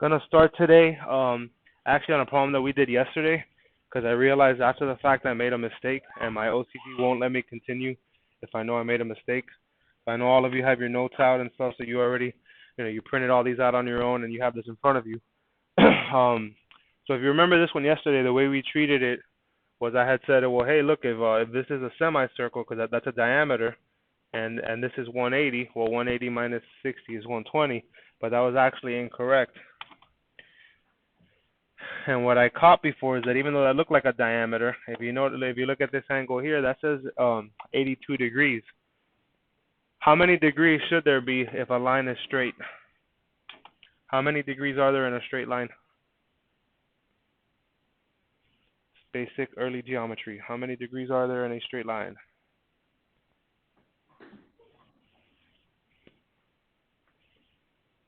Gonna start today, actually on a problem that we did yesterday, because I realized after the fact I made a mistake, and my OCD won't let me continue if I know I made a mistake. I know all of you have your notes out and stuff, so you already, you printed all these out on your own, and you have this in front of you. So if you remember this one yesterday, the way we treated it was I had said, well, hey, look, if this is a semicircle, because that's a diameter, and this is 180, well, 180 minus 60 is 120, but that was actually incorrect. And what I caught before is that even though that looked like a diameter, if you look at this angle here, that says 82 degrees. How many degrees should there be if a line is straight? How many degrees are there in a straight line? Basic early geometry. How many degrees are there in a straight line?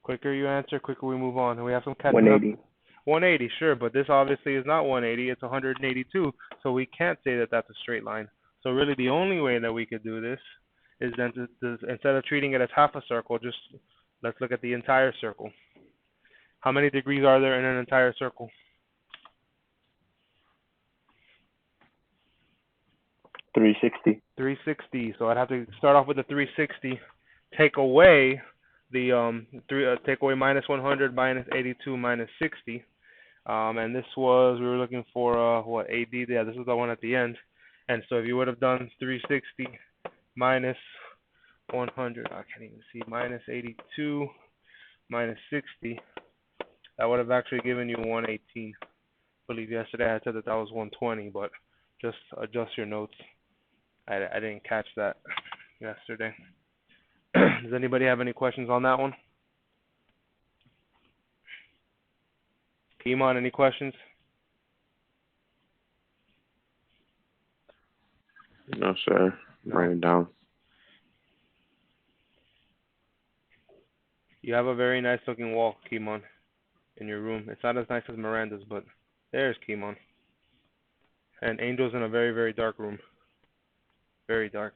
Quicker you answer, quicker we move on. And we have some catching up. 180. 180, sure, but this obviously is not 180, it's 182, so we can't say that that's a straight line. So really the only way that we could do this is then instead of treating it as half a circle, just let's look at the entire circle. How many degrees are there in an entire circle? 360. 360, so I'd have to start off with the 360, take away the take away minus 100 minus 82 minus 60. And this was, we were looking for, what, AD? Yeah, this was the one at the end. And so if you would have done 360 minus 100, I can't even see, minus 82 minus 60, that would have actually given you 118. I believe yesterday I said that was 120, but just adjust your notes. I didn't catch that yesterday. Does anybody have any questions on that one? Iman, any questions? No, sir. No. Write it down. You have a very nice looking wall, Kimon, in your room. It's not as nice as Miranda's, but there's Kimon. And Angel's in a very, very dark room. Very dark.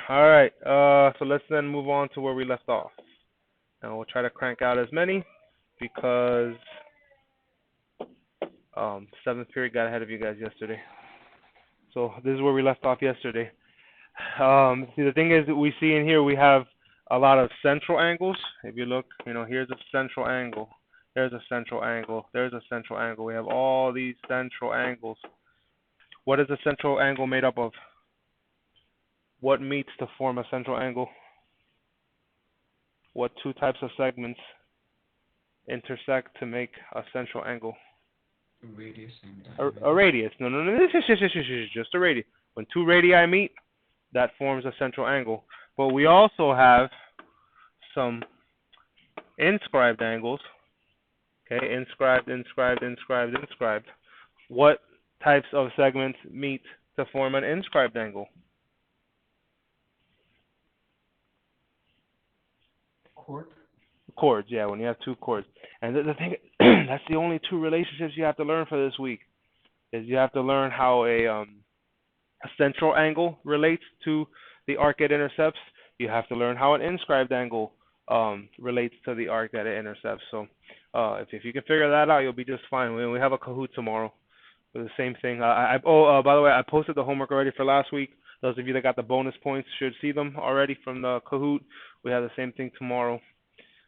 All right, so let's then move on to where we left off. And we'll try to crank out as many because 7th period got ahead of you guys yesterday. So this is where we left off yesterday. See, the thing is that we see in here we have a lot of central angles. If you look, here's a central angle. There's a central angle. There's a central angle. We have all these central angles. What is a central angle made up of? What meets to form a central angle? What two types of segments intersect to make a central angle? Radius and A radius. No. Just a radius. When two radii meet, that forms a central angle. But we also have some inscribed angles. Okay, inscribed. What types of segments meet to form an inscribed angle? Chords, yeah, when you have two chords. And the thing, that's the only two relationships you have to learn for this week, is you have to learn how a central angle relates to the arc it intercepts. You have to learn how an inscribed angle relates to the arc that it intercepts. So if you can figure that out, you'll be just fine. We have a Kahoot tomorrow with the same thing. By the way, I posted the homework already for last week. Those of you that got the bonus points should see them already from the Kahoot. We have the same thing tomorrow,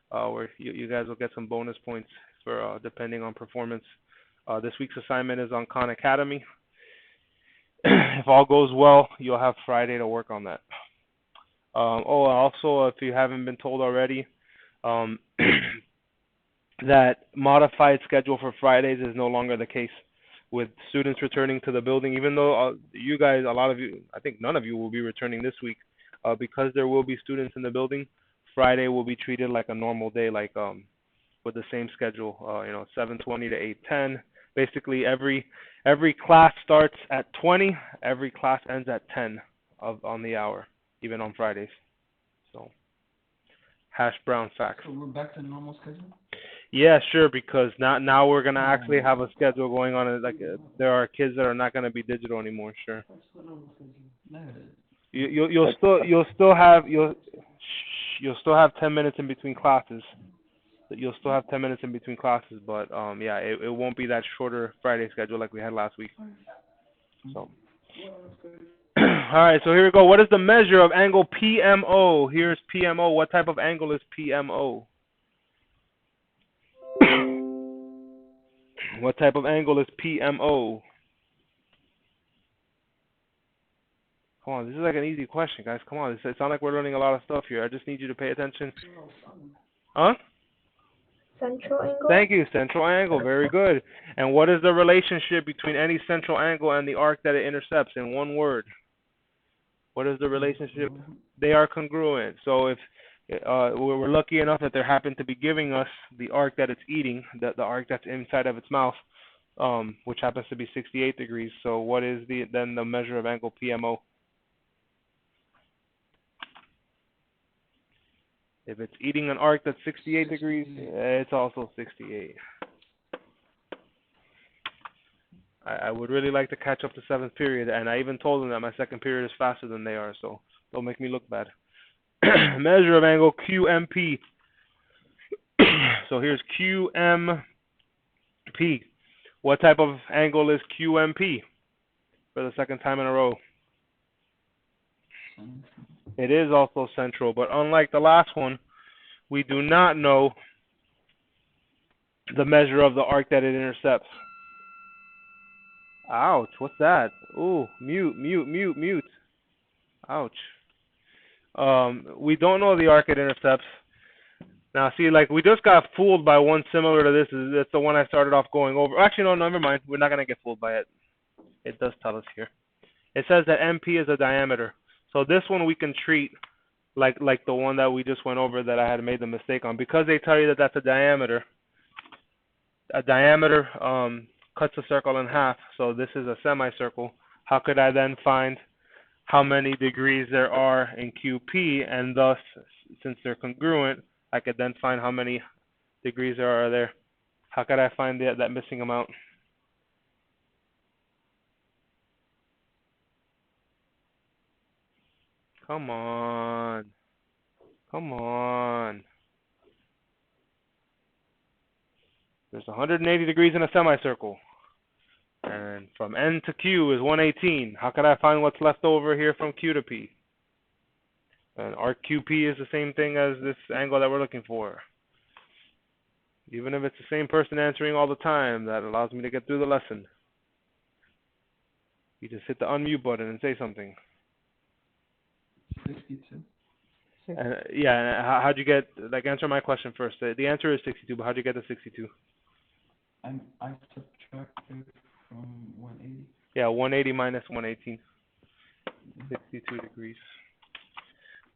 where you guys will get some bonus points for depending on performance. This week's assignment is on Khan Academy. If all goes well, you'll have Friday to work on that. Also, if you haven't been told already, that modified schedule for Fridays is no longer the case with students returning to the building, even though you guys, a lot of you, I think none of you will be returning this week, because there will be students in the building. Friday will be treated like a normal day, like with the same schedule, 7:20 to 8:10. Basically, every class starts at 20, every class ends at 10 on the hour, even on Fridays. So, hash brown facts. So we're back to normal schedule? Yeah, sure, because now we're gonna actually have a schedule going on. Like there are kids that are not gonna be digital anymore. Sure. You'll still have 10 minutes in between classes, You'll still have 10 minutes in between classes, but yeah, it won't be that shorter Friday schedule like we had last week. So, all right, so here we go. What is the measure of angle PMO? Here's PMO. What type of angle is PMO? What type of angle is PMO? Come on, this is like an easy question, guys. Come on, it sounds like we're learning a lot of stuff here. I just need you to pay attention. Huh? Central angle? Thank you, central angle. Very good. And what is the relationship between any central angle and the arc that it intercepts in one word? What is the relationship? They are congruent. So if we're lucky enough that they happen to be giving us the arc that it's eating, the arc that's inside of its mouth, which happens to be 68 degrees. So what is then the measure of angle PMO? If it's eating an arc that's 68 degrees, it's also 68. I would really like to catch up to 7th period, and I even told them that my 2nd period is faster than they are, so don't make me look bad. Measure of angle QMP. So here's QMP. What type of angle is QMP for the 2nd time in a row? It is also central, but unlike the last one, we do not know the measure of the arc that it intercepts. Ouch, what's that? Ooh, mute. Ouch. We don't know the arc it intercepts. Now, see, like, we just got fooled by one similar to this. It's the one I started off going over. Actually, no, never mind. We're not going to get fooled by it. It does tell us here. It says that MP is a diameter. So this one we can treat like the one that we just went over that I had made the mistake on. Because they tell you that that's a diameter cuts a circle in half. So this is a semicircle. How could I then find how many degrees there are in QP? And thus, since they're congruent, I could then find how many degrees there are there. How could I find that missing amount? Come on. There's 180 degrees in a semicircle. And from N to Q is 118. How could I find what's left over here from Q to P? And arc QP is the same thing as this angle that we're looking for. Even if it's the same person answering all the time, that allows me to get through the lesson. You just hit the unmute button and say something. 62. Yeah, how'd you get, like, answer my question first. The answer is 62, but how'd you get to 62? I subtracted from 180. Yeah, 180 minus 118. 62 degrees.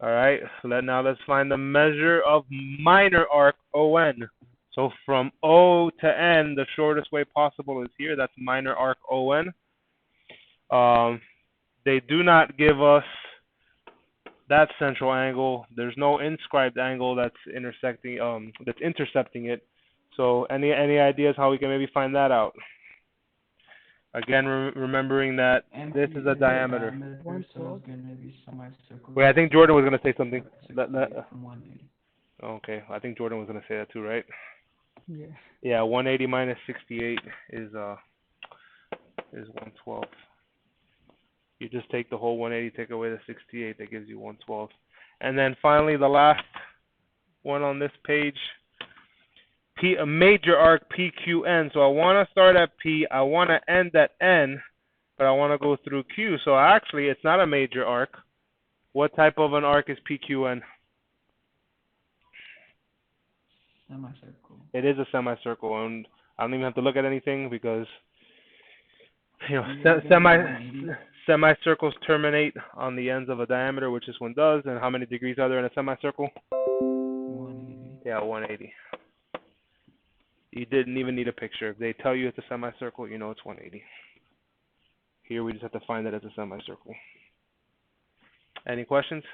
All right, now let's find the measure of minor arc ON. So from O to N, the shortest way possible is here. That's minor arc ON. They do not give us that central angle. There's no inscribed angle that's intercepting it. So any ideas how we can maybe find that out? Again, remembering that this is a diameter. So it's gonna be semicircle. Wait, I think Jordan was gonna say something. 68 from 180. Okay, I think Jordan was gonna say that too, right? Yeah. Yeah, 180 minus 68 is 112. You just take the whole 180, take away the 68, that gives you 112. And then finally, the last one on this page, a major arc PQN. So I want to start at P, I want to end at N, but I want to go through Q. So actually, it's not a major arc. What type of an arc is PQN? Semicircle. It is a semicircle, and I don't even have to look at anything because, you know, semicircles terminate on the ends of a diameter, which this one does. And how many degrees are there in a semicircle? 180. Yeah, 180. You didn't even need a picture. If they tell you it's a semicircle, you know it's 180. Here we just have to find that it's a semicircle. Any questions?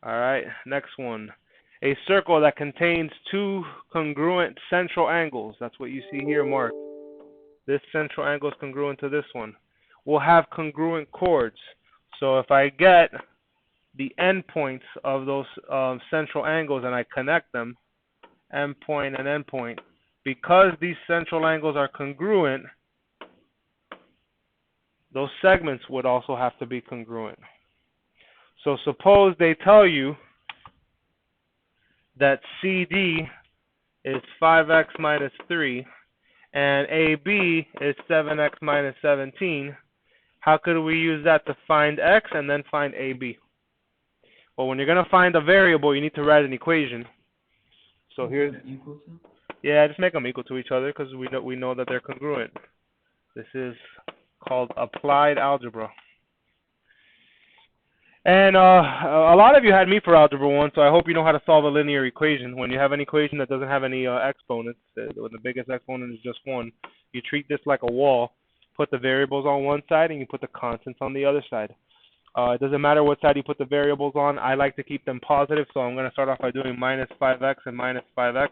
All right, next one. A circle that contains two congruent central angles. That's what you see here marked. This central angle is congruent to this one. We'll have congruent chords. So if I get the endpoints of those central angles and I connect them, endpoint and endpoint, because these central angles are congruent, those segments would also have to be congruent. So suppose they tell you that CD is 5x minus 3 and AB is 7x minus 17. How could we use that to find x and then find AB? Well, when you're going to find a variable, you need to write an equation. So here's, Equal to? yeah, just make them equal to each other because we know that they're congruent. This is called applied algebra. And a lot of you had me for Algebra 1, so I hope you know how to solve a linear equation. When you have an equation that doesn't have any exponents, when the biggest exponent is just 1, you treat this like a wall. Put the variables on one side and you put the constants on the other side. It doesn't matter what side you put the variables on. I like to keep them positive, so I'm going to start off by doing minus 5x and minus 5x.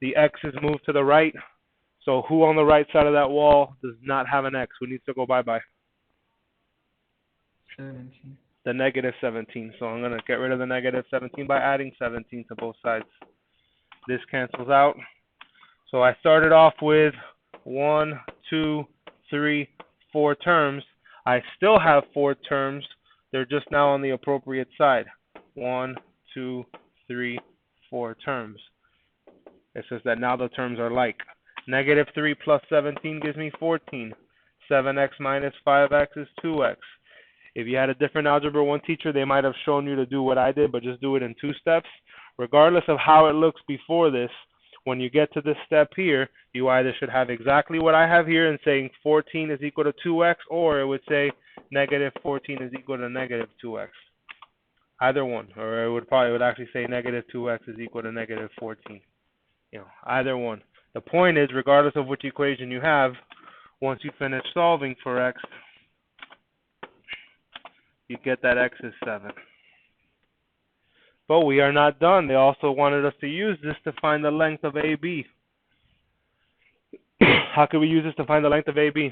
The x is moved to the right, so who on the right side of that wall does not have an x? Who needs to go bye-bye? 17. The negative 17. So I'm going to get rid of the negative 17 by adding 17 to both sides. This cancels out. So I started off with 1, 2, 3, 4 terms. I still have 4 terms. They're just now on the appropriate side. 1, 2, 3, 4 terms. It says that now the terms are like. Negative 3 plus 17 gives me 14. 7x minus 5x is 2x. If you had a different Algebra 1 teacher, they might have shown you to do what I did, but just do it in 2 steps. Regardless of how it looks before this, when you get to this step here, you either should have exactly what I have here and saying 14 is equal to 2x, or it would say negative 14 is equal to negative 2x. Either one, or it would actually say negative 2x is equal to negative 14. You know, either one. The point is, regardless of which equation you have, once you finish solving for x, you get that x is 7. But we are not done. They also wanted us to use this to find the length of AB. How can we use this to find the length of AB?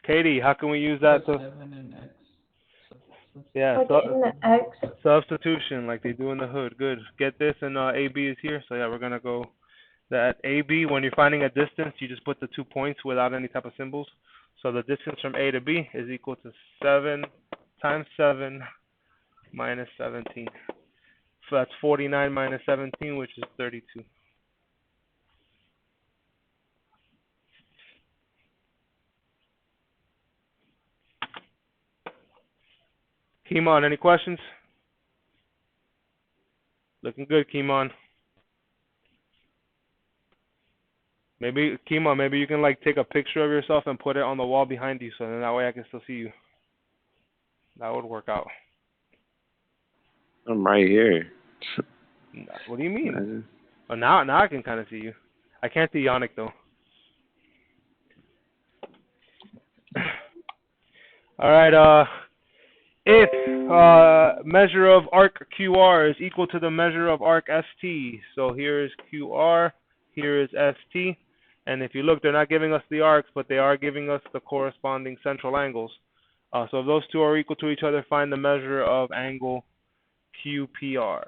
Katie, how can we use that to... 7 and x. Yeah, Put in the x. substitution like they do in the hood. Good. Get this, and AB is here. So yeah, we're going to go that AB, when you're finding a distance, you just put the 2 points without any type of symbols. So the distance from A to B is equal to 7 times 7 minus 17. So that's 49 minus 17, which is 32. Kimon, any questions? Looking good, Kimon. Maybe, Kimon, maybe you can like take a picture of yourself and put it on the wall behind you, so then that way I can still see you. That would work out. I'm right here. What do you mean? Oh, now I can kind of see you. I can't see Yannick though. All right. If measure of arc QR is equal to the measure of arc ST, so here is QR, here is ST, and if you look, they're not giving us the arcs, but they are giving us the corresponding central angles. So if those two are equal to each other, find the measure of angle QPR.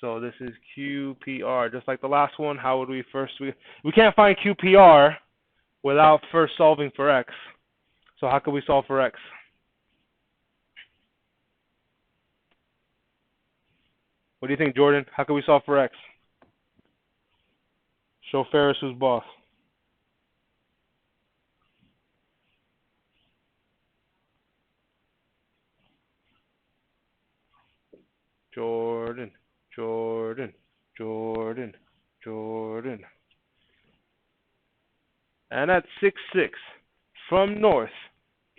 So this is QPR, just like the last one. How would we first? We can't find QPR without first solving for x. So how can we solve for x? What do you think, Jordan? How can we solve for x? Show Ferris who's boss. Jordan, Jordan, Jordan, Jordan. And at 6'6", from North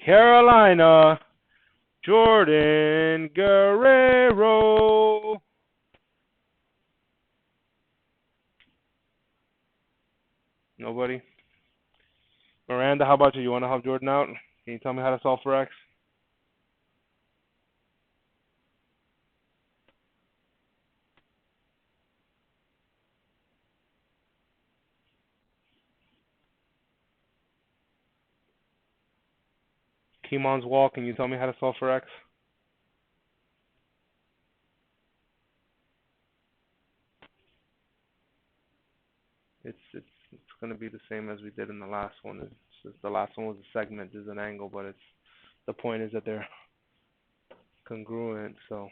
Carolina, Jordan Guerrero. Nobody? Miranda, how about you? You want to help Jordan out? Can you tell me how to solve for x? Timon's wall, can you tell me how to solve for x? It's going to be the same as we did in the last one. It's just the last one was a segment, is an angle, but it's the point is that they're congruent. So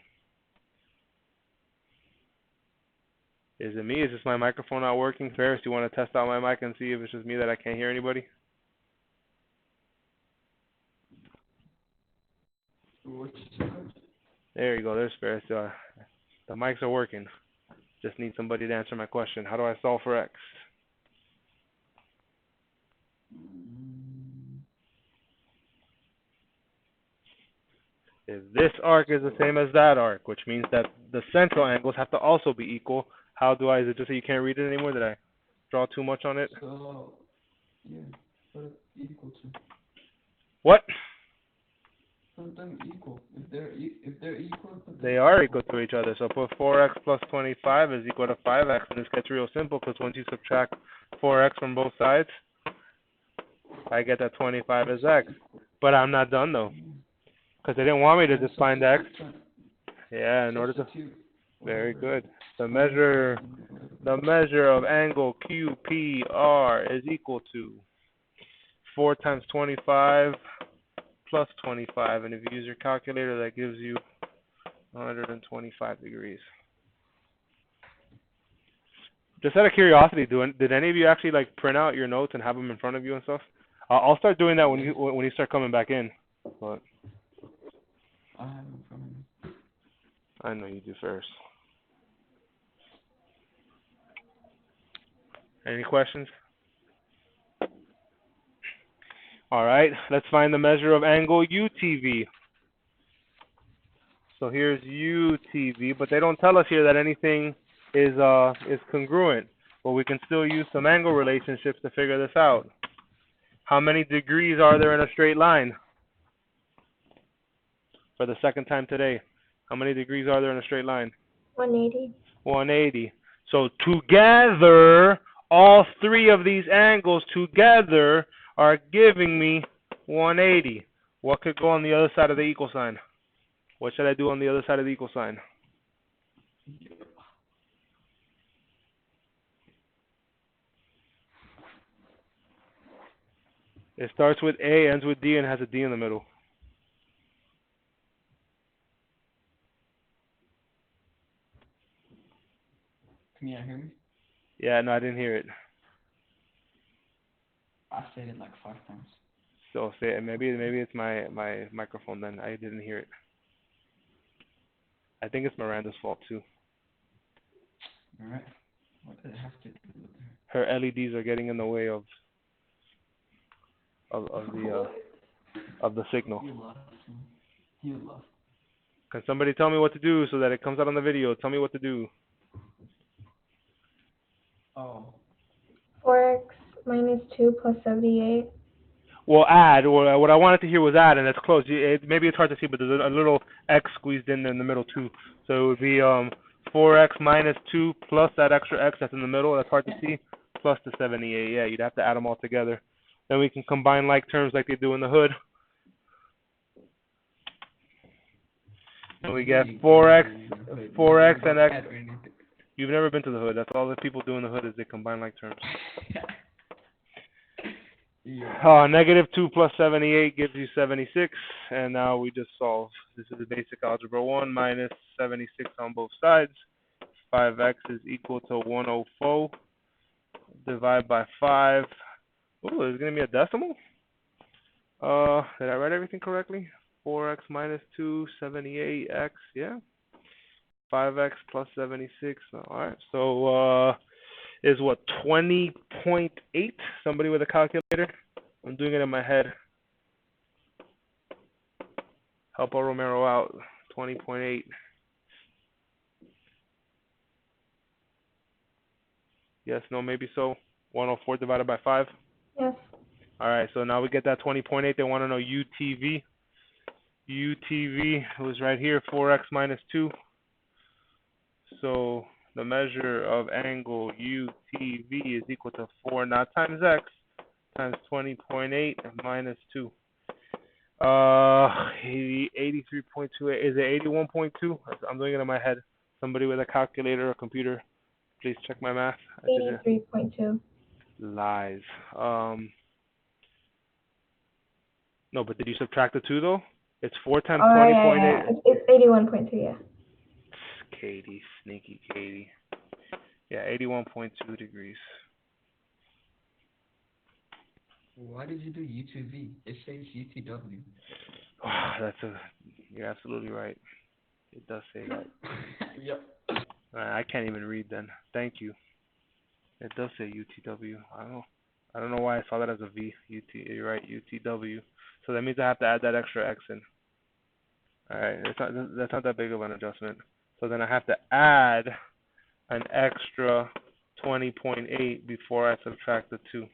is it me? Is this my microphone not working? Ferris, do you want to test out my mic and see if it's just me that I can't hear anybody? What you said? There you go. There's Ferris. The mics are working. Just need somebody to answer my question. How do I solve for x? If this arc is the same as that arc, which means that the central angles have to also be equal, how do I, is it just that you can't read it anymore? Did I draw too much on it? So, yeah, put it equal to. What? Put them equal. If they're equal, put them They are equal to each other. So put 4x plus 25 is equal to 5x, and this gets real simple because once you subtract 4x from both sides, I get that 25 is x. But I'm not done though, because they didn't want me to just find x. Yeah, in order to. Very good. The measure of angle QPR is equal to 4 times 25 plus 25, and if you use your calculator, that gives you 125 degrees. Just out of curiosity, did any of you actually like print out your notes and have them in front of you and stuff? I'll start doing that when you start coming back in. But I have them from him. I know you do first. Any questions? All right, let's find the measure of angle UTV. So here's UTV, but they don't tell us here that anything is congruent. But we can still use some angle relationships to figure this out. How many degrees are there in a straight line? For the second time today, how many degrees are there in a straight line? 180. 180. So together, all three of these angles together are giving me 180. What could go on the other side of the equal sign? What should I do on the other side of the equal sign? It starts with A, ends with D, and has a D in the middle. Can you hear me? Yeah, no, I didn't hear it. I said it like 5 times. So say it. Maybe it's my microphone then. I didn't hear it. I think it's Miranda's fault too. Alright. What does it have to do with her? Her LEDs are getting in the way of the signal. You lost. You lost. Can somebody tell me what to do so that it comes out on the video? Tell me what to do. Oh. 4x minus 2 plus 78. Well, add. Or what I wanted to hear was add, and that's close. Maybe it's hard to see, but there's a little x squeezed in the middle too. So it would be 4x minus 2 plus that extra x that's in the middle. That's hard to see. Plus the 78. Yeah, you'd have to add them all together. Then we can combine like terms like they do in the hood. And we get 4x and x. You've never been to the hood. That's all the people do in the hood is they combine like terms. Negative 2 plus 78 gives you 76, and now we just solve. This is basic algebra 1 minus 76 on both sides. 5x is equal to 104. Divide by 5. Oh, there's going to be a decimal? Did I write everything correctly? 4x minus 2, 78x, yeah. 5x plus 76. All right, so is what, 20.8? Somebody with a calculator? I'm doing it in my head. Help our Romero out. 20.8. Yes, no, maybe so. 104 divided by 5. Yes. All right, so now we get that 20.8. They want to know UTV. UTV was right here, 4x minus 2. So the measure of angle UTV is equal to 4 not times x times 20.8 minus 2. 83.28. Is it 81.2? I'm doing it in my head. Somebody with a calculator or computer, please check my math. I did it. 83.2. Lies. No, but did you subtract the 2 though? It's 4 times Oh, 20.8. yeah. It's 81.2, yeah. Katie, sneaky Katie. Yeah, 81.2 degrees. Why did you do U2V? It says UTW. You're absolutely right. It does say that. Yep. I can't even read then. Thank you. It does say UTW. I don't know why I saw that as a V. You're right, UTW. So that means I have to add that extra X in. Alright, that's not that big of an adjustment. So then I have to add an extra 20.8 before I subtract the 2.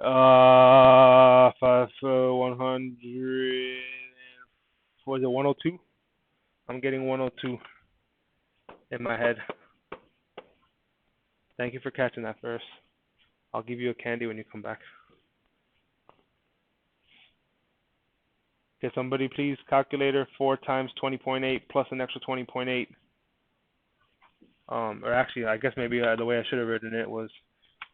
100. Was it 102? I'm getting 102 in my head. Thank you for catching that first. I'll give you a candy when you come back. Okay, somebody please, calculator, 4 times 20.8 plus an extra 20.8. Or actually, I guess maybe the way I should have written it was,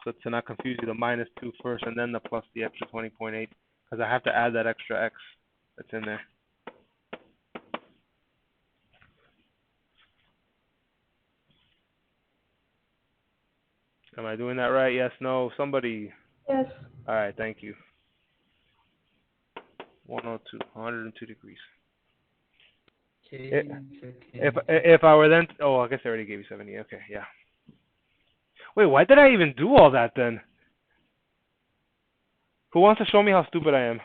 so to not confuse you, the minus 2 first and then the plus the extra 20.8, because I have to add that extra X that's in there. Am I doing that right? Yes, no, somebody. Yes. All right, thank you. 102 degrees. If I were then, oh, I guess I already gave you 70. Okay, yeah. Wait, why did I even do all that then? Who wants to show me how stupid I am?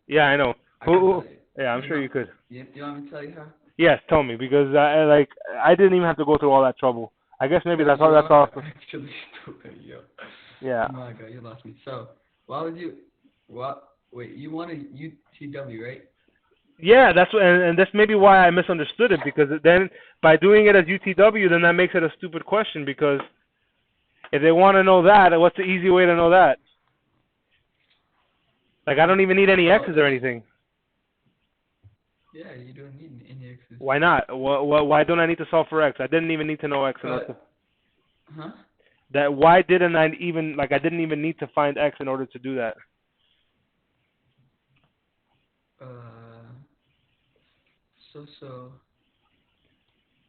Yeah, I know. Yeah, I'm sure you could. Do you want me to tell you how? Yes, tell me, because I didn't even have to go through all that trouble. I guess maybe that's all. Actually stupid, yo. Yeah. Oh my god, you lost me. So, why would you? Wait, you wanted UTW, right? Yeah, that's what, and that's maybe why I misunderstood it, because then by doing it as UTW, then that makes it a stupid question, because if they want to know that, what's the easy way to know that? Like, I don't even need any X's or anything. Yeah, you don't need any X's. Why not? Why don't I need to solve for X? I didn't even need to know X. Huh? Why didn't I even, I didn't even need to find X in order to do that? So.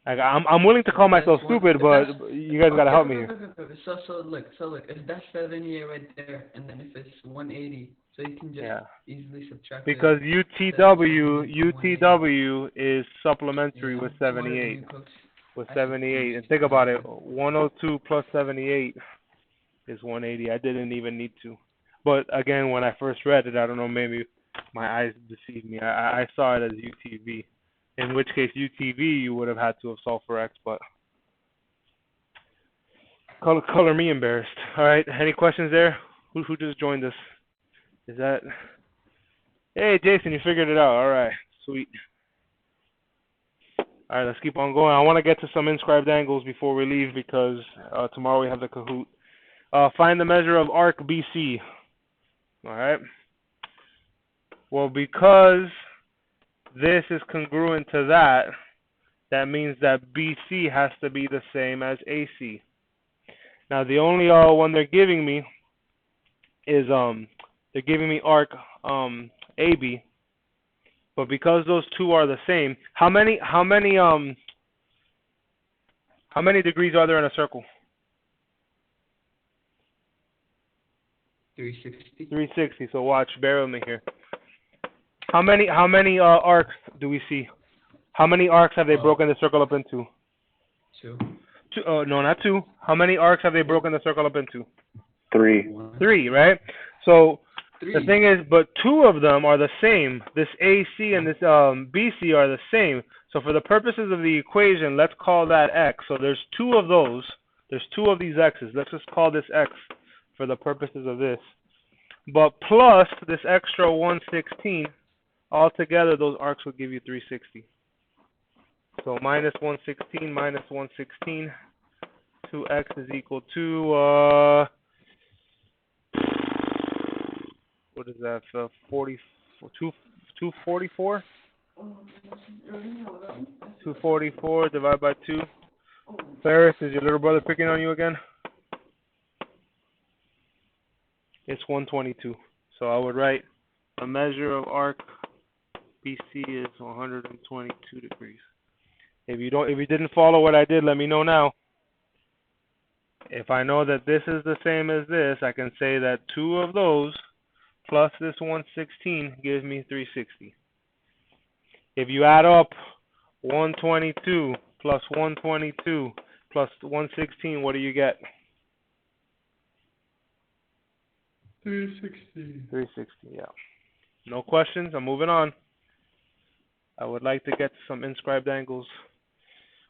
I'm willing to call myself stupid, but you guys gotta help me here. So look, if that's 78 right there, and then if it's 180, so you can just easily subtract. Because UTW is supplementary with 78. With 78, and think about it, 102 plus 78 is 180. I didn't even need to. But again, when I first read it, I don't know, maybe my eyes deceived me. I saw it as UTV. In which case, UTV, you would have had to have solved for X, but color me embarrassed. All right, any questions there? Who just joined us? Is that? Hey, Jason, you figured it out. All right, sweet. All right, let's keep on going. I want to get to some inscribed angles before we leave, because tomorrow we have the Kahoot. Find the measure of arc BC. All right. Well, because this is congruent to that, that means that BC has to be the same as AC. Now, the only one they're giving me is they're giving me arc AB, but because those two are the same, how many degrees are there in a circle? 360. 360. So watch, bear with me here. How many arcs do we see? How many arcs have they broken the circle up into? 2. No, not 2. How many arcs have they broken the circle up into? 3. 3, right? So 3. The thing is, but 2 of them are the same. This AC and this BC are the same. So for the purposes of the equation, let's call that X. So there's 2 of those. There's 2 of these X's. Let's just call this X for the purposes of this. But plus this extra 116, altogether those arcs would give you 360. So minus 116 minus 116, 2x is equal to what is that? 244? 244 divided by 2. Ferris, is your little brother picking on you again? It's 122. So I would write a measure of arc BC is 122 degrees. If you didn't follow what I did, let me know now. If I know that this is the same as this, I can say that 2 of those plus this 116 gives me 360. If you add up 122 plus 122 plus 116, what do you get? 360. 360, yeah. No questions, I'm moving on. I would like to get some inscribed angles.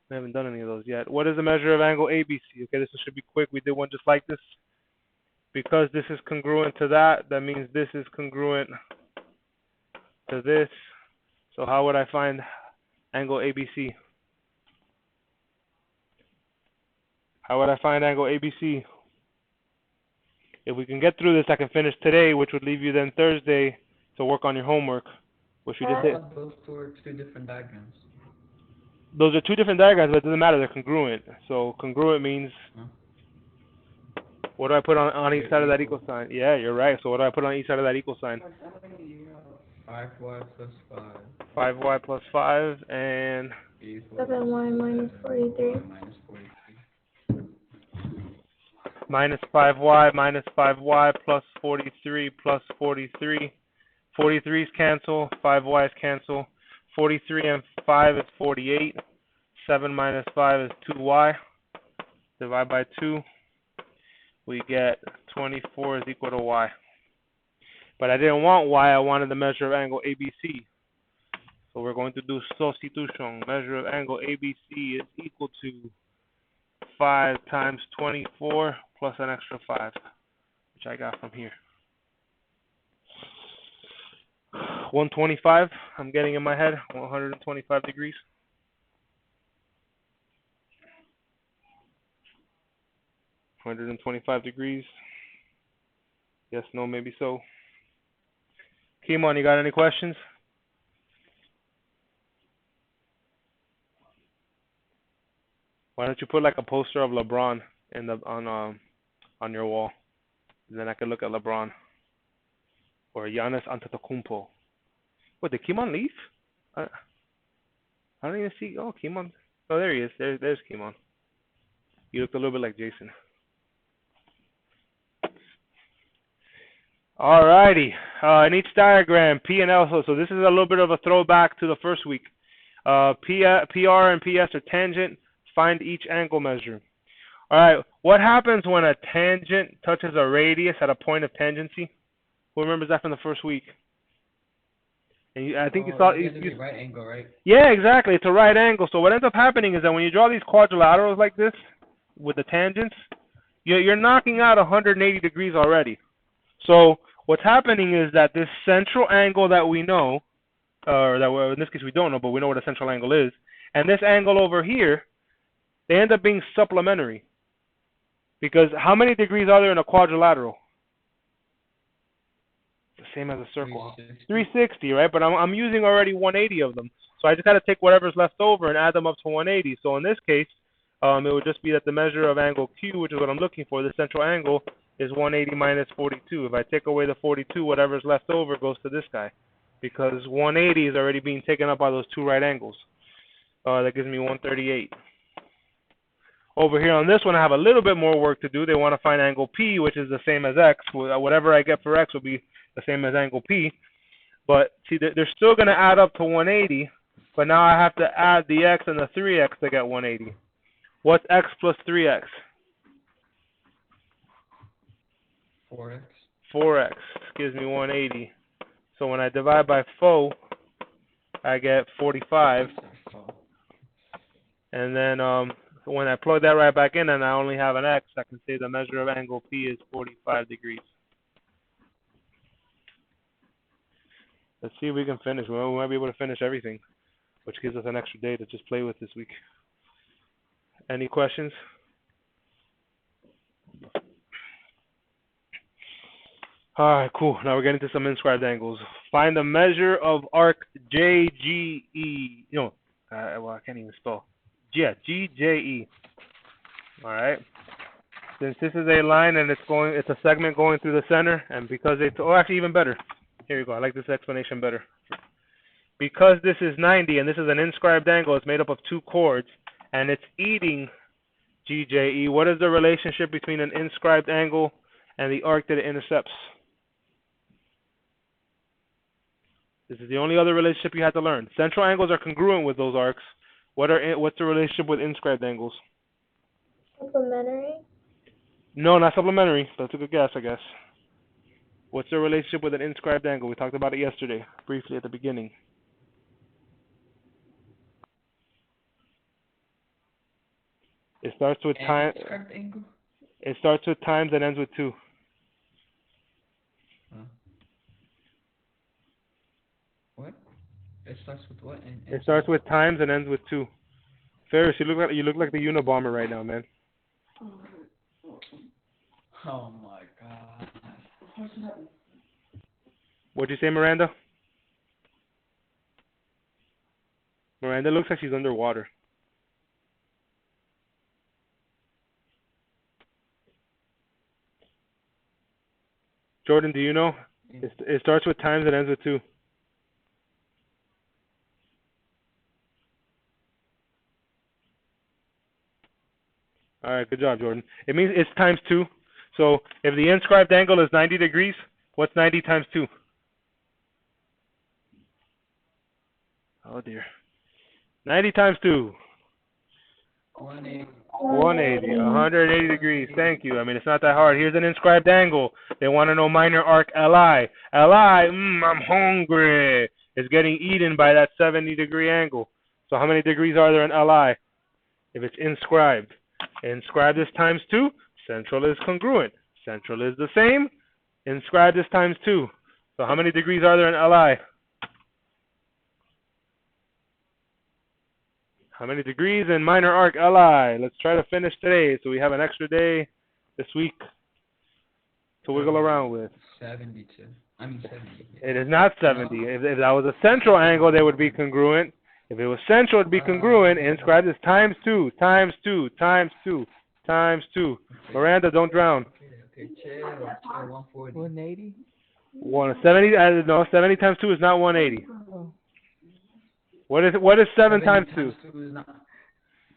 We haven't done any of those yet. What is the measure of angle ABC? Okay, this should be quick. We did one just like this. Because this is congruent to that, that means this is congruent to this. So how would I find angle ABC? How would I find angle ABC? If we can get through this, I can finish today, which would leave you then Thursday to work on your homework, which we just did. Those two are 2 different diagrams. Those are 2 different diagrams, but it doesn't matter. They're congruent. So congruent means, what do I put on each side of that equal sign? Yeah, you're right. So what do I put on each side of that equal sign? 5y plus 5. 5y plus 5 and 7y minus 43. minus 5y plus 43 plus 43. 43's cancel, 5y's cancel. 43 and 5 is 48. 7 minus 5 is 2y. Divide by 2. We get 24 is equal to y. But I didn't want y, I wanted the measure of angle ABC. So we're going to do substitution. Measure of angle ABC is equal to 5 times 24 plus an extra 5, which I got from here. 125, I'm getting in my head, 125 degrees. $125. Yes, no, maybe so. Kimon, you got any questions? Why don't you put like a poster of LeBron in the on your wall? And then I could look at LeBron or Giannis Antetokounmpo. What, did Kimon leave? I don't even see. Oh, Kimon. Oh, there he is. There's Kimon. You looked a little bit like Jason. Alrighty. In each diagram, P and L. So this is a little bit of a throwback to the first week. PR and PS are tangent. Find each angle measure. Alright, what happens when a tangent touches a radius at a point of tangency? Who remembers that from the first week? And I think you saw it's right angle, right? Yeah, exactly. It's a right angle. So what ends up happening is that when you draw these quadrilaterals like this with the tangents, you're knocking out 180 degrees already. So what's happening is that this central angle that we know, or that in this case we don't know, but we know what a central angle is, and this angle over here, they end up being supplementary. Because how many degrees are there in a quadrilateral? The same as a circle. 360, right? But I'm using already 180 of them. So I just got to take whatever's left over and add them up to 180. So in this case, it would just be that the measure of angle Q, which is what I'm looking for, the central angle, is 180 minus 42. If I take away the 42, whatever's left over goes to this guy. Because 180 is already being taken up by those 2 right angles. That gives me 138. Over here on this one, I have a little bit more work to do. They want to find angle P, which is the same as X. Whatever I get for X will be the same as angle P. But see, they're still going to add up to 180. But now I have to add the X and the 3X to get 180. What's X plus 3X? 4X. 4X gives me 180. So when I divide by 4, I get 45. And then when I plug that right back in and I only have an X, I can say the measure of angle P is 45 degrees. Let's see if we can finish. We might be able to finish everything, which gives us an extra day to just play with this week. Any questions? All right, cool. Now we're getting to some inscribed angles. Find the measure of arc JGE. No, well, I can't even spell. Yeah, GJE. All right. Since this is a line and it's a segment going through the center, and because actually even better. Here you go. I like this explanation better. Because this is 90 and this is an inscribed angle, it's made up of two chords, and it's eating GJE. What is the relationship between an inscribed angle and the arc that it intercepts? This is the only other relationship you have to learn. Central angles are congruent with those arcs. What's the relationship with inscribed angles? Supplementary. No, not supplementary. That's a good guess, I guess. What's the relationship with an inscribed angle? We talked about it yesterday, briefly at the beginning. It starts with time. Inscribed angle? It starts with times and ends with 2. What? It starts with what? It starts with times and ends with 2. Ferris, you look like the Unabomber right now, man. Oh my god. What'd you say, Miranda? Miranda looks like she's underwater. Jordan, do you know? It starts with times and ends with 2. All right, good job, Jordan. It means it's times 2. So if the inscribed angle is 90 degrees, what's 90 times 2? Oh, dear. 90 times 2. 180. 180. 180 degrees. Thank you. I mean, it's not that hard. Here's an inscribed angle. They want to know minor arc LI. LI, I'm hungry. Is getting eaten by that 70-degree angle. So how many degrees are there in LI? If it's inscribed. Inscribed is times 2. Central is congruent. Central is the same. Inscribed is times 2. So how many degrees are there in LI? How many degrees in minor arc LI? Let's try to finish today so we have an extra day this week to wiggle around with. 72. I mean 70. It is not 70. If that was a central angle, they would be congruent. If it was central, it would be congruent. Inscribed is times 2, times 2, times 2, times 2. Okay. Miranda, don't drown. Okay, chill, 140. 180? 70 times 2 is not 180. Oh. What is 7 times 2?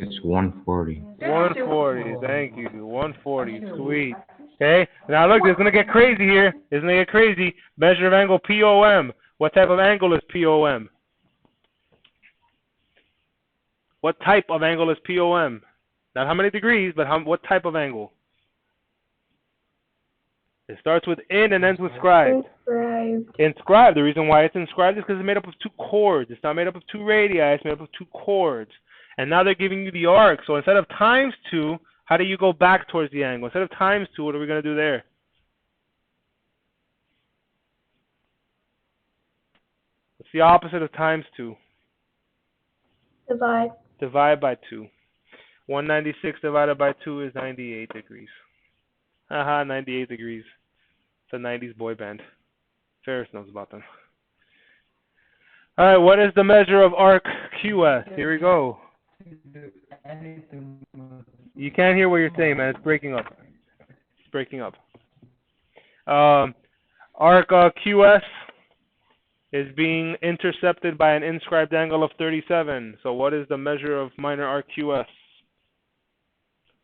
It's 140. 140, thank you. 140, sweet. Okay, now look, it's going to get crazy here. It's going to get crazy. Measure of angle POM. What type of angle is POM? What type of angle is POM? Not how many degrees, but what type of angle? It starts with in and ends with scribed. Inscribed. The reason why it's inscribed is because it's made up of 2 chords. It's not made up of 2 radii. It's made up of 2 chords. And now they're giving you the arc. So instead of times 2, how do you go back towards the angle? Instead of times 2, what are we going to do there? What's the opposite of times 2? Divide. Divide by 2. 196 divided by 2 is 98 degrees. Haha, 98 degrees. It's a 90s boy band. Ferris knows about them. All right, what is the measure of arc QS? Here we go. You can't hear what you're saying, man. It's breaking up. It's breaking up. Arc QS is being intercepted by an inscribed angle of 37. So what is the measure of minor arc QS?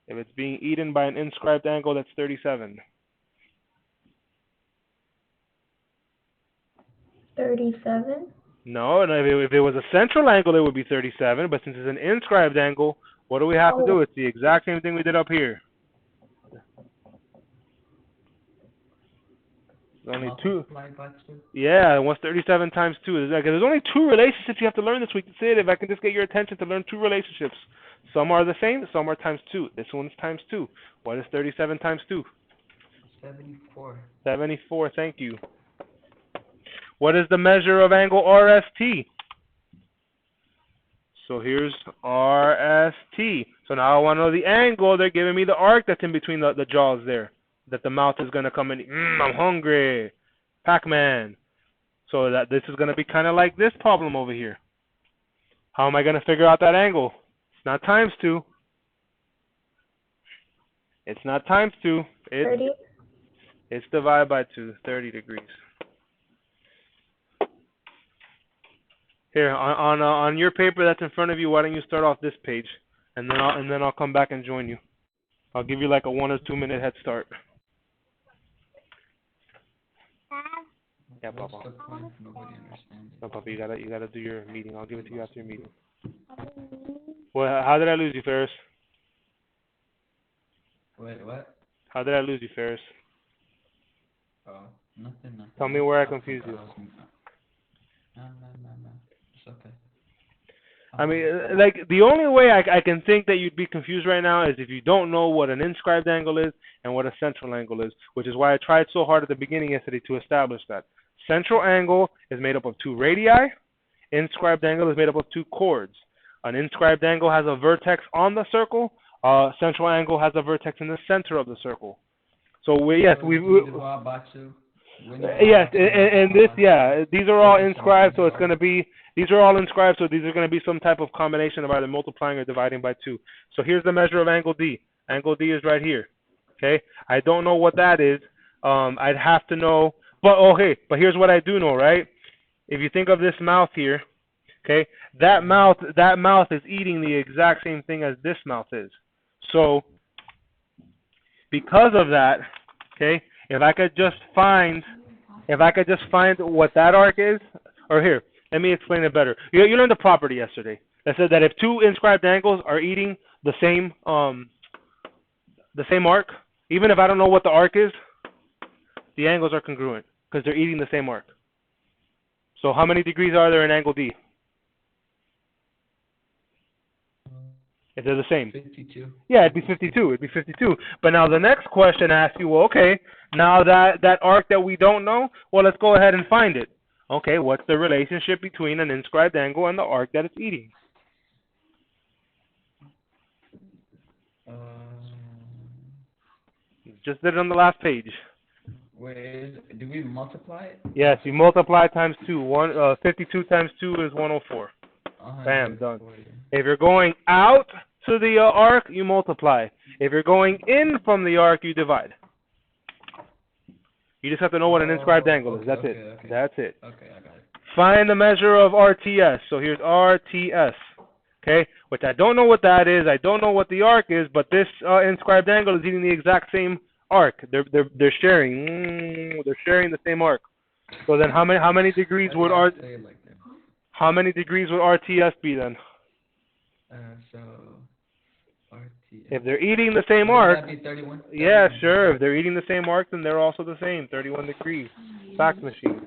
If it's being eaten by an inscribed angle, that's 37. 37? No, if it was a central angle, it would be 37. But since it's an inscribed angle, what do we have to do? It's the exact same thing we did up here. Only 2. Yeah, what's 37 times 2? There's only 2 relationships you have to learn this week. That's it. If I can just get your attention to learn 2 relationships. Some are the same, some are times 2. This one's times 2. What is 37 times 2? 74. 74, thank you. What is the measure of angle RST? So here's RST. So now I want to know the angle. They're giving me the arc that's in between the jaws there, that the mouth is going to come in. I'm hungry. Pac-Man. So that this is going to be kind of like this problem over here. How am I going to figure out that angle? It's not times 2. It's not times 2. 30. It's divided by 2, 30 degrees. Here, on your paper that's in front of you, why don't you start off this page, and then I'll come back and join you. I'll give you like a 1 or 2 minute head start. Yeah, What's Papa. the point? Nobody understands it. No, Papa, you gotta do your meeting. I'll give it to you after your meeting. Well, how did I lose you, Ferris? Wait, what? How did I lose you, Ferris? Oh, nothing. Tell me where I confused you. No. It's okay. I mean, like, the only way I can think that you'd be confused right now is if you don't know what an inscribed angle is and what a central angle is, which is why I tried so hard at the beginning yesterday to establish that. Central angle is made up of 2 radii. Inscribed angle is made up of 2 chords. An inscribed angle has a vertex on the circle. Central angle has a vertex in the center of the circle. So yes, yes, and this, yeah, these are all inscribed, so it's going to be, these are all inscribed, so these are going to be some type of combination of either multiplying or dividing by 2. So here's the measure of angle D. Angle D is right here. Okay, I don't know what that is. I'd have to know, but okay, but here's what I do know, right? If you think of this mouth here, okay, that mouth is eating the exact same thing as this mouth is. So because of that, okay, if I could just find what that arc is, or here, let me explain it better. You learned the property yesterday that said that if 2 inscribed angles are eating the same arc, even if I don't know what the arc is, the angles are congruent because they're eating the same arc. So how many degrees are there in angle D? If they're the same. 52. Yeah, it'd be 52. It'd be 52. But now the next question asks you, well, okay, now that arc that we don't know, well, let's go ahead and find it. Okay, what's the relationship between an inscribed angle and the arc that it's eating? Just did it on the last page. Wait, do we multiply it? Yes, you multiply times 2. 52 times 2 is 104. Bam, done. If you're going out to the arc, you multiply. If you're going in from the arc, you divide. You just have to know what an inscribed angle is. That's it. Okay. That's it. Okay, I got it. Find the measure of RTS. So here's RTS. Okay, which I don't know what that is. I don't know what the arc is, but this inscribed angle is eating the exact same arc. They're sharing. They're sharing the same arc. So then, how many degrees would how many degrees would RTS be then? So RTS. If they're eating the same arc, would that be 31? yeah, sure. If they're eating the same arc, then they're also the same, 31 degrees. Fact machine.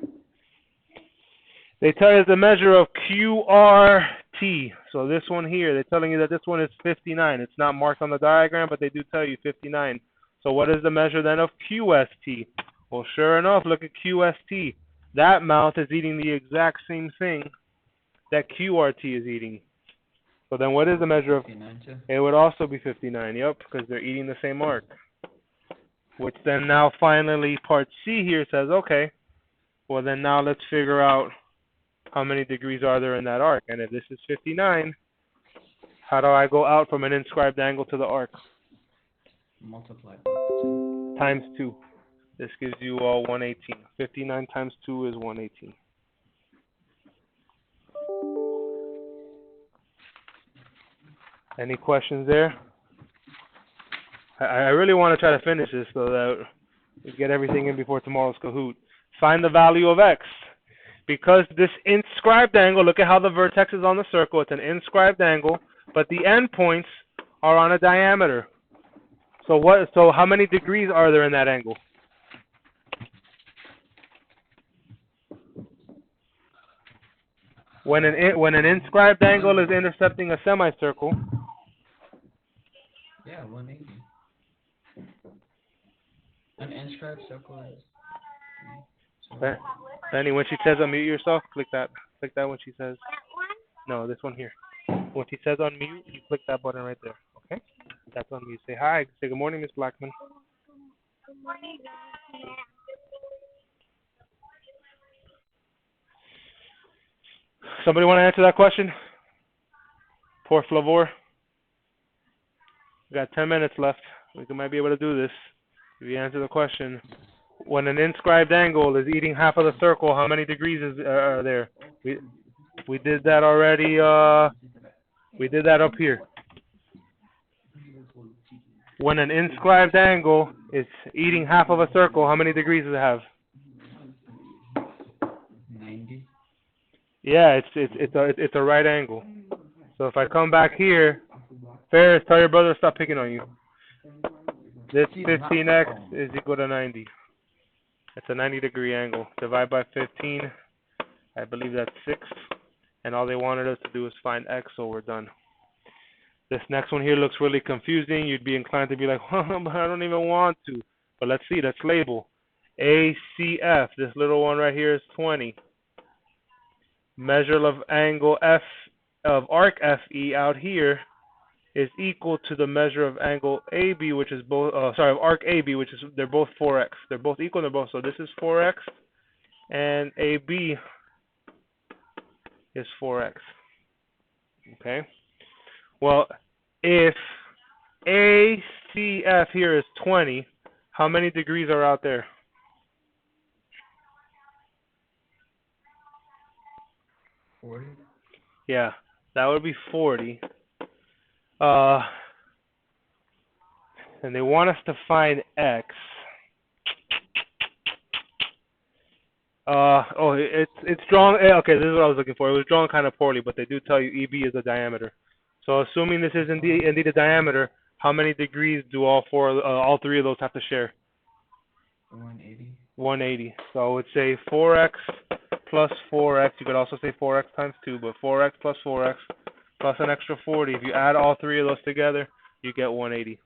They tell you the measure of QRT. So this one here, they're telling you that this one is 59. It's not marked on the diagram, but they do tell you 59. So what is the measure then of QST? Well, sure enough, look at QST. That mouth is eating the exact same thing that QRT is eating. So then what is the measure of? 59 too. It would also be 59, yep, because they're eating the same arc. Which then now finally part C here says, okay, well then now let's figure out how many degrees are there in that arc. And if this is 59, how do I go out from an inscribed angle to the arc? Multiply. Times 2. This gives you 118. 59 times 2 is 118. Any questions there? I really want to try to finish this so that we get everything in before tomorrow's Kahoot. Find the value of x. Because this inscribed angle, look at how the vertex is on the circle. It's an inscribed angle, but the endpoints are on a diameter. So how many degrees are there in that angle? When an inscribed angle is intercepting a semicircle. Yeah, 180. An inscribed circle is. Benny, when she says unmute yourself, click that. Click that when she says. No, this one here. When she says unmute, you click that button right there. Okay? That's unmute. Say hi. Say good morning, Miss Blackman. Good morning. Somebody want to answer that question? Por favor. We got 10 minutes left. We might be able to do this. If you answer the question. When an inscribed angle is eating half of the circle, how many degrees are there? We did that already. We did that up here. When an inscribed angle is eating half of a circle, how many degrees does it have? 90. Yeah, it's a right angle. So if I come back here, Ferris, tell your brother to stop picking on you. This 15x is equal to 90. It's a 90-degree angle. Divide by 15. I believe that's 6. And all they wanted us to do is find x, so we're done. This next one here looks really confusing. You'd be inclined to be like, but I don't even want to. But let's see. Let's label. ACF. This little one right here is 20. Measure of angle F of arc FE out here is equal to the measure of angle AB, which is both, of arc AB, which is, they're both 4x. They're both equal, they're both, so this is 4x, and AB is 4x. Okay? Well, if ACF here is 20, how many degrees are out there? 40. Yeah, that would be 40. And they want us to find x. It's drawn. Okay, this is what I was looking for. It was drawn kind of poorly, but they do tell you EB is the diameter. So assuming this is indeed a diameter, how many degrees do all three of those have to share? 180. 180. So I would say 4x plus 4x. You could also say 4x times 2, but 4x plus 4x plus an extra 40. If you add all three of those together, you get 180.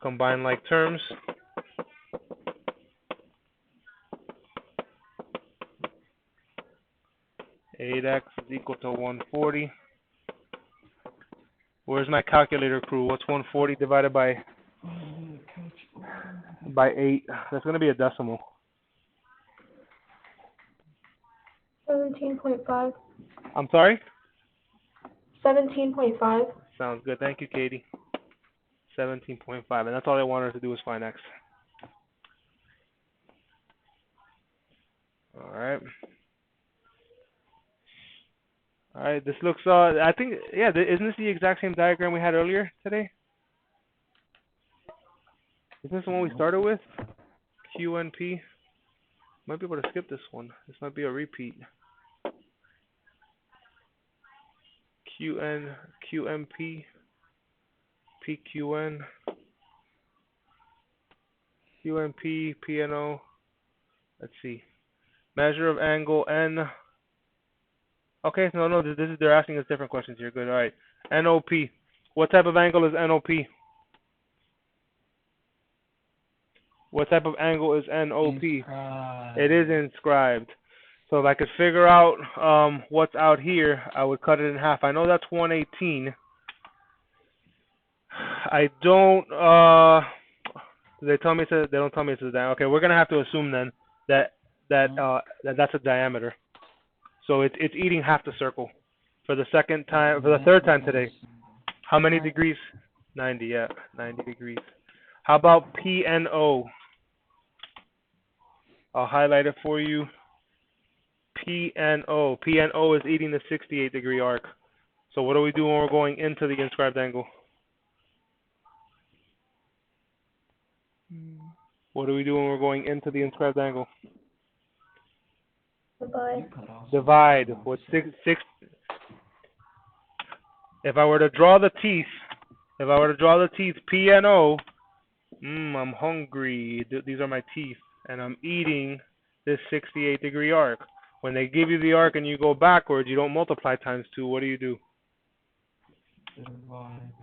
Combine like terms. (8x) is equal to 140. Where's my calculator, crew? What's 140 divided by 8? That's going to be a decimal. 17.5. I'm sorry? 17.5. Sounds good. Thank you, Katie. 17.5. And that's all I wanted to do was find x. All right. All right. This looks, I think, yeah, isn't this the exact same diagram we had earlier today? Isn't this the one we started with? QNP. Might be able to skip this one. This might be a repeat. QMP, PQN, QMP, PNO. Let's see. Measure of angle N. Okay, no, this is, they're asking us different questions here. Good, all right. NOP. What type of angle is NOP? What type of angle is NOP? It is inscribed. So if I could figure out what's out here, I would cut it in half. I know that's 118. I don't. They tell me it's they don't tell me it's a diameter. Okay, we're gonna have to assume then that that's a diameter. So it's eating half the circle. For the third time today. How many degrees? 90. Yeah, 90 degrees. How about PNO? I'll highlight it for you. PNO. PNO is eating the 68-degree arc. So what do we do when we're going into the inscribed angle? What do we do when we're going into the inscribed angle? Divide. Divide. With 6. If I were to draw the teeth, PNO, I'm hungry. These are my teeth, and I'm eating this 68-degree arc. When they give you the arc and you go backwards, you don't multiply times 2. What do?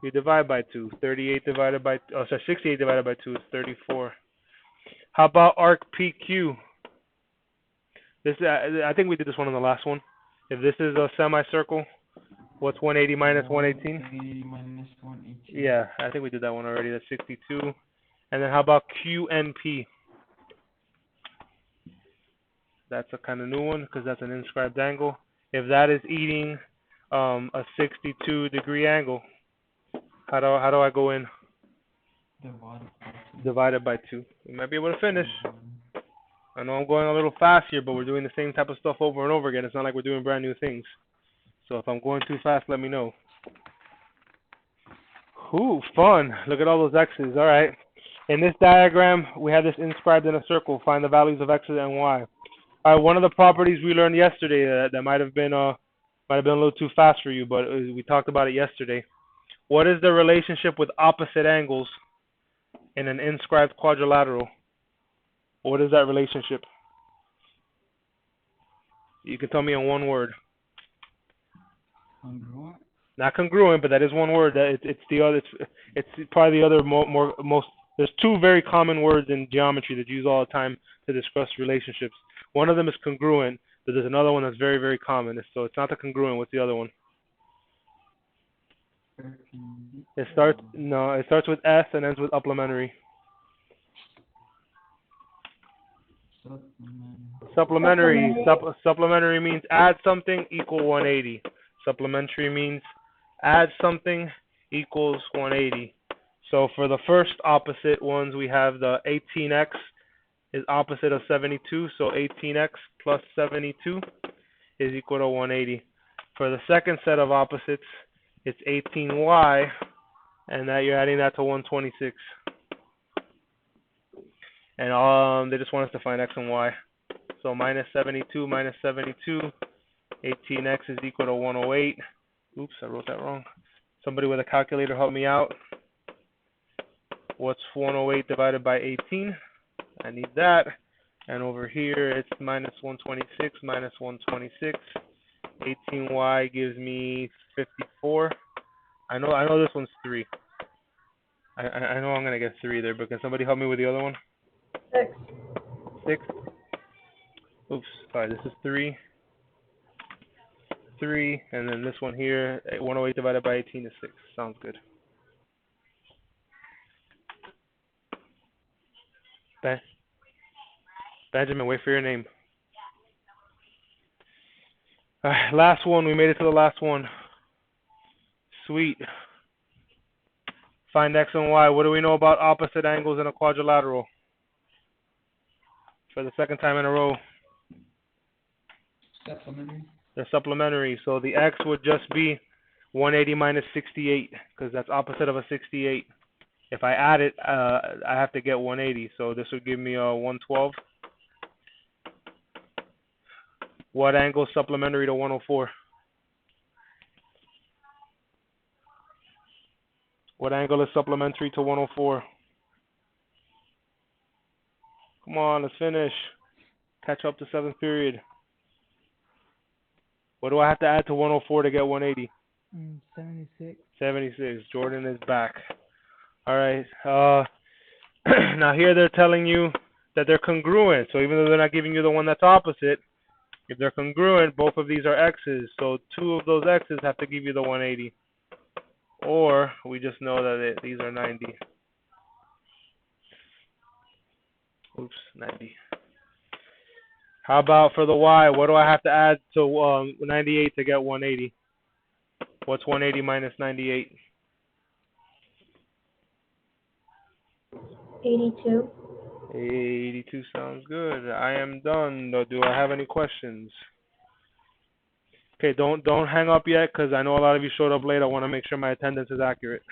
You divide by 2. 68 divided by 2 is 34. How about arc PQ? This I think we did this one on the last one. If this is a semicircle, what's 180 minus 118? 180 minus 118. Yeah, I think we did that one already. That's 62. And then how about QNP? That's a kind of new one because that's an inscribed angle. If that is eating a 62-degree angle, how do I go in? Divided by 2. We might be able to finish. I know I'm going a little fast here, but we're doing the same type of stuff over and over again. It's not like we're doing brand new things. So if I'm going too fast, let me know. Ooh, fun. Look at all those X's. All right. In this diagram, we have this inscribed in a circle. Find the values of X and Y. All right, one of the properties we learned yesterday that might have been a little too fast for you, but we talked about it yesterday. What is the relationship with opposite angles in an inscribed quadrilateral? What is that relationship? You can tell me in one word. Congruent? Not congruent, but that is one word. It's the other. It's probably the other most. There's two very common words in geometry that you use all the time to discuss relationships. One of them is congruent, but there's another one that's very, very common. So it's not the congruent. What's the other one? It starts with S and ends with supplementary. Supplementary means add something equal 180. Supplementary means add something equals 180. So for the first opposite ones, we have the 18x is opposite of 72. So 18x plus 72 is equal to 180. For the second set of opposites, it's 18y, and that you're adding that to 126. And they just want us to find x and y. So minus 72 minus 72, 18x is equal to 108. Oops, I wrote that wrong. Somebody with a calculator help me out. What's 108 divided by 18? I need that. And over here, it's minus 126 minus 126. 18y gives me 54. I know this one's 3. I know I'm going to get 3 there, but can somebody help me with the other one? 6. Oops, sorry, this is 3. 3, and then this one here, 108 divided by 18 is 6. Sounds good. Benjamin, wait for your name. Last one, we made it to the last one. Sweet. Find x and y. What do we know about opposite angles in a quadrilateral? For the second time in a row. Supplementary. They're supplementary. So the x would just be 180 minus 68, because that's opposite of a 68. If I add it, I have to get 180. So this would give me a 112. What angle is supplementary to 104? What angle is supplementary to 104? Come on, let's finish. Catch up to 7th period. What do I have to add to 104 to get 180? 76. 76. Jordan is back. All right. Now here they're telling you that they're congruent. So even though they're not giving you the one that's opposite, if they're congruent, both of these are x's. So 2 of those x's have to give you the 180. Or we just know that these are 90. Oops, 90. How about for the y? What do I have to add to 98 to get 180? What's 180 minus 98? 82. 82 sounds good. I am done. Do I have any questions? Okay, don't hang up yet, because I know a lot of you showed up late. I want to make sure my attendance is accurate.